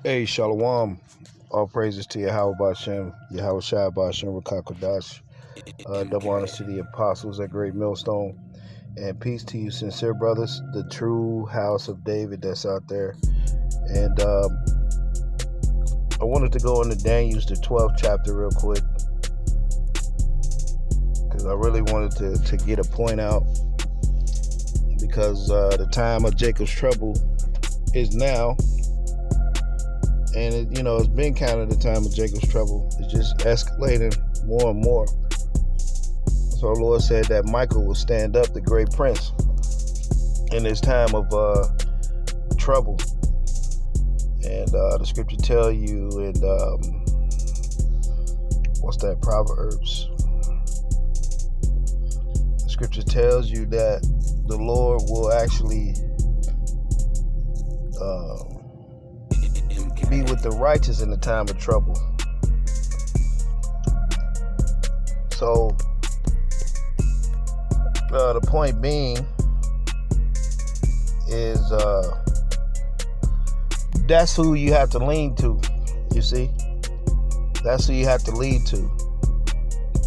Hey, Shalom. All praises to Yahweh Bashem, Yahweh Shai Bashem, Rakakodash. Double honors to the apostles at Great Millstone. And peace to you, sincere brothers, the true house of David that's out there. And I wanted to go into Daniel, the 12th chapter, real quick, because I really wanted to get a point out. Because the time of Jacob's trouble is now. And it's been kind of the time of Jacob's trouble. It's just escalating more and more. So the Lord said that Michael will stand up, the great prince, in this time of trouble. And the scripture tell you in what's that, Proverbs? The scripture tells you that the Lord will actually be with the righteous in the time of trouble. So the point being is that's who you have to lean to. You see, that's who you have to lead to,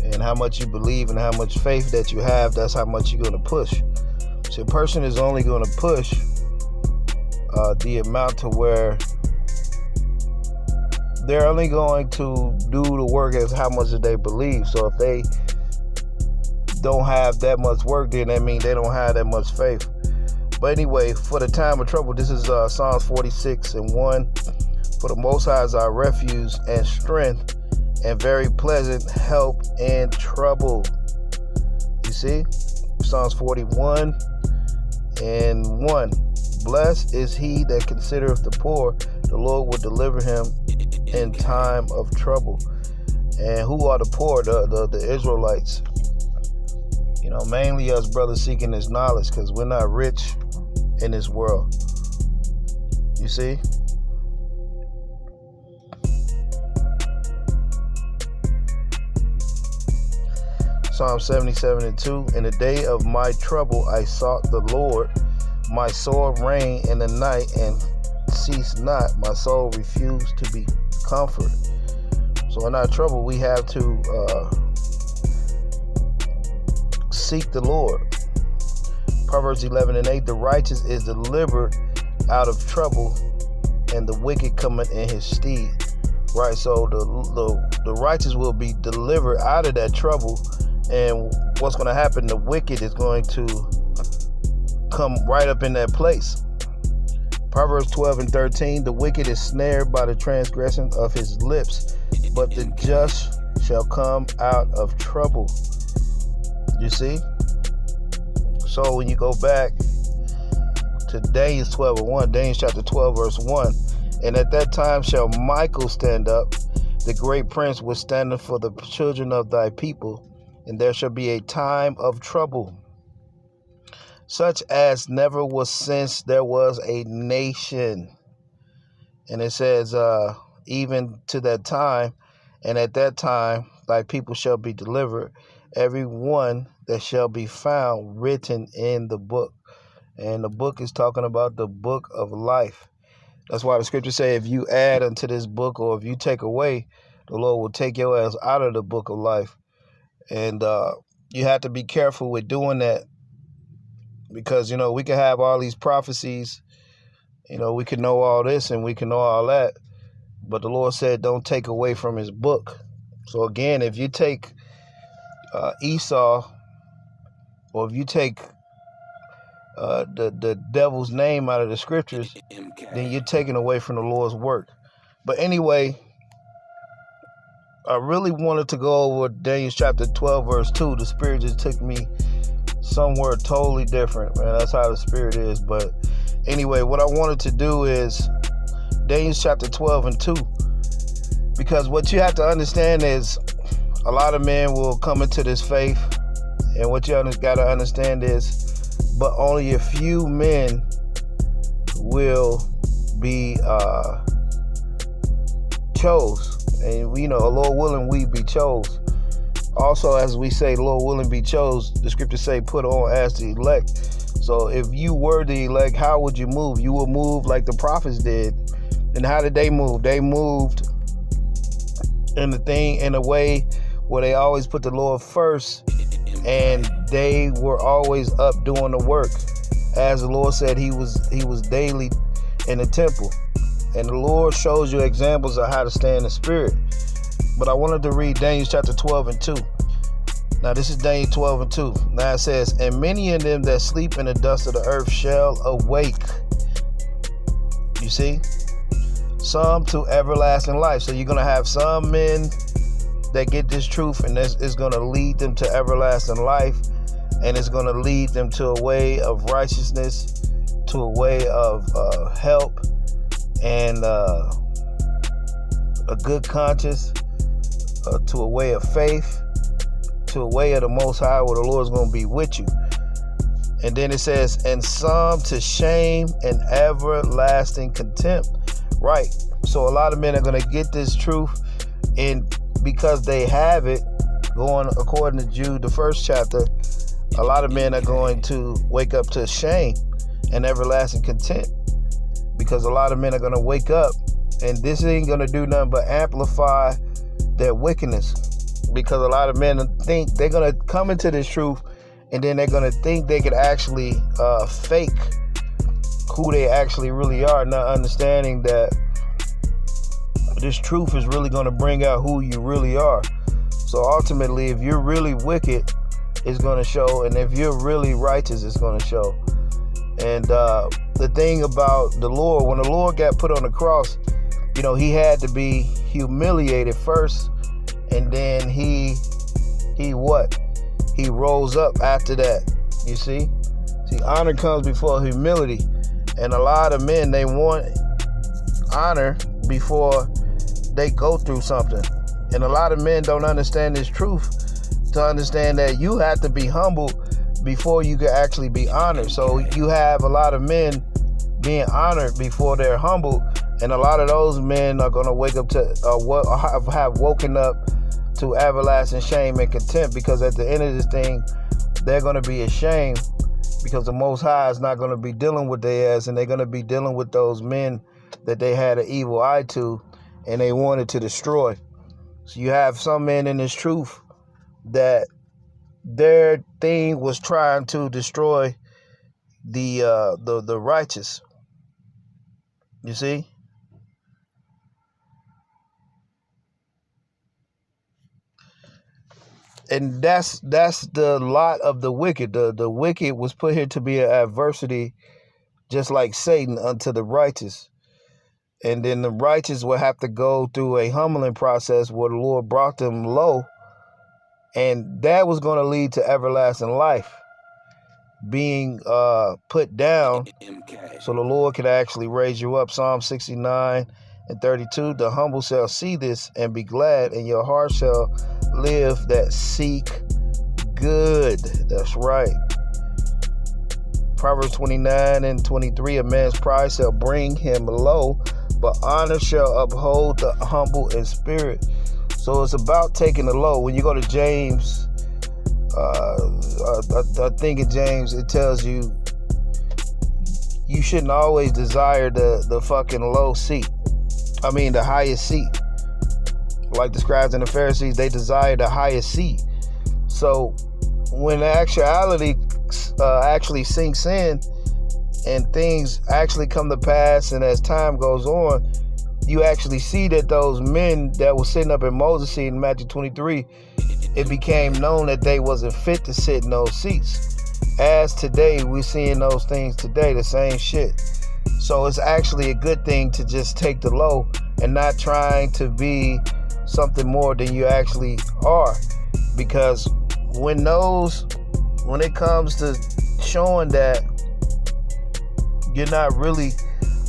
and how much you believe and how much faith that you have, that's how much you're going to push. So a person is only going to push the amount to where they're only going to do the work as how much they believe. So if they don't have that much work, then that means they don't have that much faith. But anyway, for the time of trouble, this is Psalms 46:1. For the Most High is our refuge and strength, and very pleasant help in trouble. You see, Psalms 41:1. Blessed is he that considereth the poor; the Lord will deliver him in time of trouble. And who are the poor? The Israelites. Mainly us brothers seeking this knowledge, because we're not rich in this world. You see? Psalm 77:2. In the day of my trouble I sought the Lord. My soul reigned in the night and ceased not. My soul refused to be comforted. So in our trouble, we have to seek the Lord. Proverbs 11:8. The righteous is delivered out of trouble, and the wicked cometh in his stead. Right. So the righteous will be delivered out of that trouble, and what's going to happen? The wicked is going to come right up in that place. Proverbs 12:13. The wicked is snared by the transgression of his lips, but the just shall come out of trouble. You see? So when you go back to Daniel 12:1, Daniel chapter 12 verse 1, and at that time shall Michael stand up, the great prince was standing for the children of thy people, and there shall be a time of trouble, such as never was since there was a nation. And it says, even to that time, and at that time thy people shall be delivered, every one that shall be found written in the book. And the book is talking about the book of life. That's why the scriptures say, if you add unto this book, or if you take away, the Lord will take your ass out of the book of life. And you have to be careful with doing that, because we can have all these prophecies, we can know all this and we can know all that, but the Lord said don't take away from his book. So again, if you take Esau, or if you take the devil's name out of the scriptures, then you're taking away from the Lord's work. But anyway, I really wanted to go over Daniel chapter 12 verse 2. The Spirit just took me somewhere totally different, man. That's how the Spirit is. But anyway, what I wanted to do is Daniel chapter 12:2, because what you have to understand is a lot of men will come into this faith, and what you got to understand is, but only a few men will be chose. And Lord willing, we be chose. Also, as we say, Lord willing, be chose, the scriptures say, put on as the elect. So if you were the elect, how would you move? You will move like the prophets did. And how did they move? They moved in a way where they always put the Lord first, and they were always up doing the work. As the Lord said, he was daily in the temple. And the Lord shows you examples of how to stay in the spirit. But I wanted to read Daniel chapter 12 and 2. Now this is Daniel 12 and 2. Now it says, and many of them that sleep in the dust of the earth shall awake. You see? Some to everlasting life. So you're going to have some men that get this truth, and it's going to lead them to everlasting life, and it's going to lead them to a way of righteousness, to a way of help, and a good conscience, to a way of faith, to a way of the Most High, where the Lord's going to be with you. And then it says, and some to shame and everlasting contempt. Right. So a lot of men are going to get this truth, and because they have it, going according to Jude, the 1st chapter, a lot of men are going to wake up to shame and everlasting contempt, because a lot of men are going to wake up, and this ain't going to do nothing but amplify their wickedness, because a lot of men think they're going to come into this truth, and then they're going to think they could actually fake who they actually really are, not understanding that this truth is really going to bring out who you really are. So ultimately, if you're really wicked, it's going to show, and if you're really righteous, it's going to show. And the thing about the Lord, when the Lord got put on the cross, you know, he had to be humiliated first, and then he rose up after that. You see, honor comes before humility, and a lot of men, they want honor before they go through something. And a lot of men don't understand this truth, to understand that you have to be humble before you can actually be honored. So you have a lot of men being honored before they're humble, and a lot of those men are going to wake up to have woken up to everlasting shame and contempt, because at the end of this thing, they're going to be ashamed, because the Most High is not going to be dealing with their ass, and they're going to be dealing with those men that they had an evil eye to and they wanted to destroy. So you have some men in this truth that their thing was trying to destroy the righteous. You see? And that's the lot of the wicked. The wicked was put here to be an adversity, just like Satan, unto the righteous. And then the righteous will have to go through a humbling process where the Lord brought them low, and that was going to lead to everlasting life, being put down, so the Lord could actually raise you up. Psalm 69 and 32, the humble shall see this and be glad, and your heart shall live that seek good. That's right. Proverbs 29 and 23, a man's pride shall bring him low, but honor shall uphold the humble in spirit. So it's about taking the low. When you go to James, I think in James, it tells you shouldn't always desire the fucking low seat. I mean, the highest seat. Like the scribes and the Pharisees, they desire the highest seat. So when the actuality actually sinks in, and things actually come to pass, and as time goes on, you actually see that those men that were sitting up in Moses' seat in Matthew 23, it became known that they wasn't fit to sit in those seats. As today, we're seeing those things today, the same shit. So it's actually a good thing to just take the low and not trying to be something more than you actually are. Because when it comes to showing that you're not really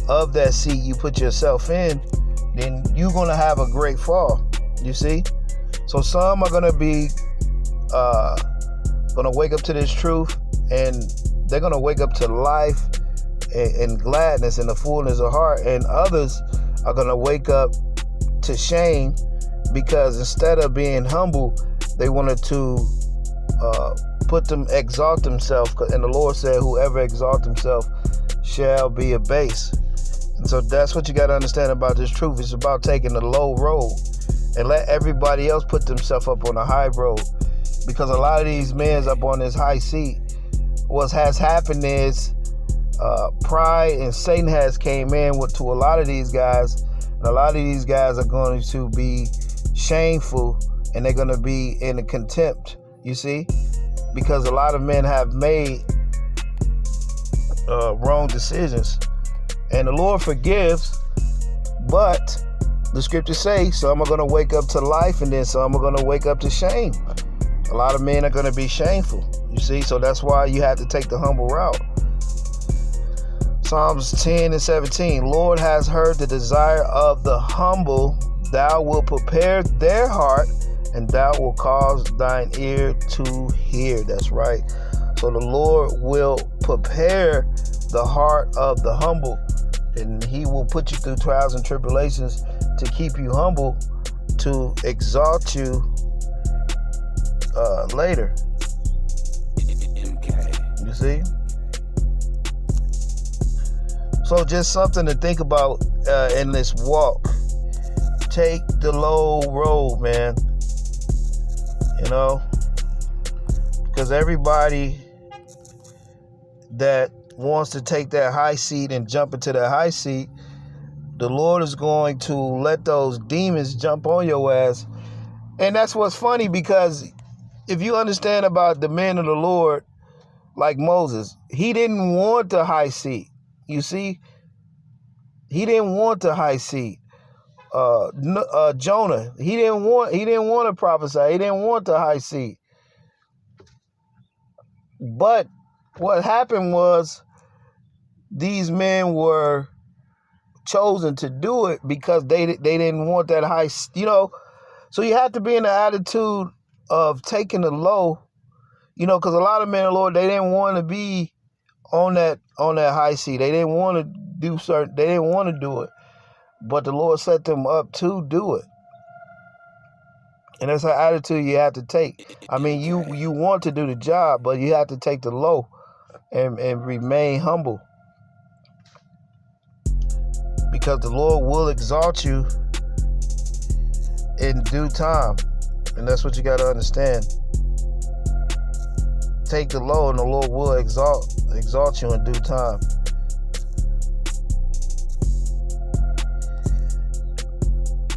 of that seat you put yourself in, then you're going to have a great fall. You see? So some are going to be going to wake up to this truth, and they're going to wake up to life and gladness and the fullness of heart. And others are going to wake up to shame, because instead of being humble, they wanted to exalt themselves. And the Lord said, whoever exalts himself shall be abased. And So that's what you got to understand about this truth. It's about taking the low road and let everybody else put themselves up on the high road. Because a lot of these men up on this high seat, what has happened is pride and Satan has came in to a lot of these guys. And a lot of these guys are going to be shameful and they're going to be in a contempt, you see? Because a lot of men have made wrong decisions. And the Lord forgives, but the scriptures say some are going to wake up to life and then some are going to wake up to shame. A lot of men are going to be shameful, you see? So that's why you have to take the humble route. Psalms 10 and 17, Lord has heard the desire of the humble. Thou wilt prepare their heart, and thou will cause thine ear to hear. That's right. So the Lord will prepare the heart of the humble, and he will put you through trials and tribulations to keep you humble, to exalt you later. You see? So just something to think about in this walk. Take the low road, man. You know? Because everybody that wants to take that high seat and jump into that high seat, the Lord is going to let those demons jump on your ass. And that's what's funny, because if you understand about the men of the Lord, like Moses, he didn't want the high seat. You see, he didn't want the high seat. Jonah, he didn't want to prophesy. He didn't want the high seat. But what happened was these men were chosen to do it because they didn't want that high, you know. So you have to be in the attitude of taking the low, you know, because a lot of men of the Lord, they didn't want to be on that high seat. They didn't want to they didn't want to do it. But the Lord set them up to do it. And that's an attitude you have to take. I mean, you want to do the job, but you have to take the low and remain humble. Because the Lord will exalt you in due time. And that's what you got to understand. Take the low and the Lord will exalt you in due time.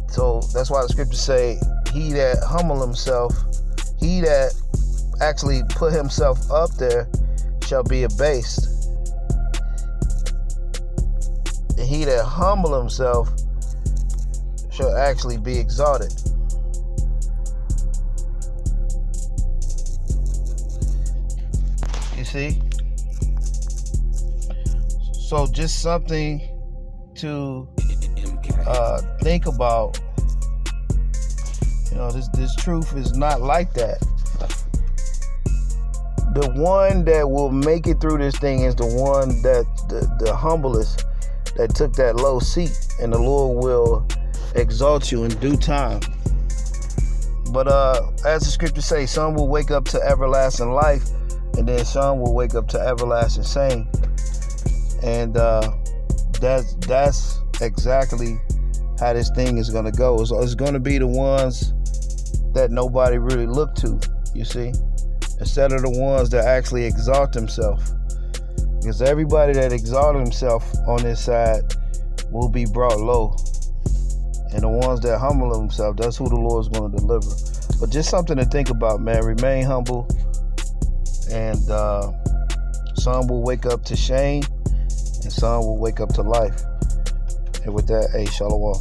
So that's why the scriptures say, he that humble himself, he that actually put himself up there shall be abased. And he that humble himself shall actually be exalted. You see? So just something to think about. You know, this truth is not like that. The one that will make it through this thing is the one that the humblest, that took that low seat, and the Lord will exalt you in due time. But as the scriptures say, some will wake up to everlasting life, and then some will wake up to everlasting shame. And that's exactly how this thing is going to go. It's going to be the ones that nobody really look to, you see, instead of the ones that actually exalt themselves. Because everybody that exalts himself on this side will be brought low. And the ones that humble themselves, that's who the Lord's going to deliver. But just something to think about, man. Remain humble. And some will wake up to shame, and some will wake up to life. And with that, hey, shalom.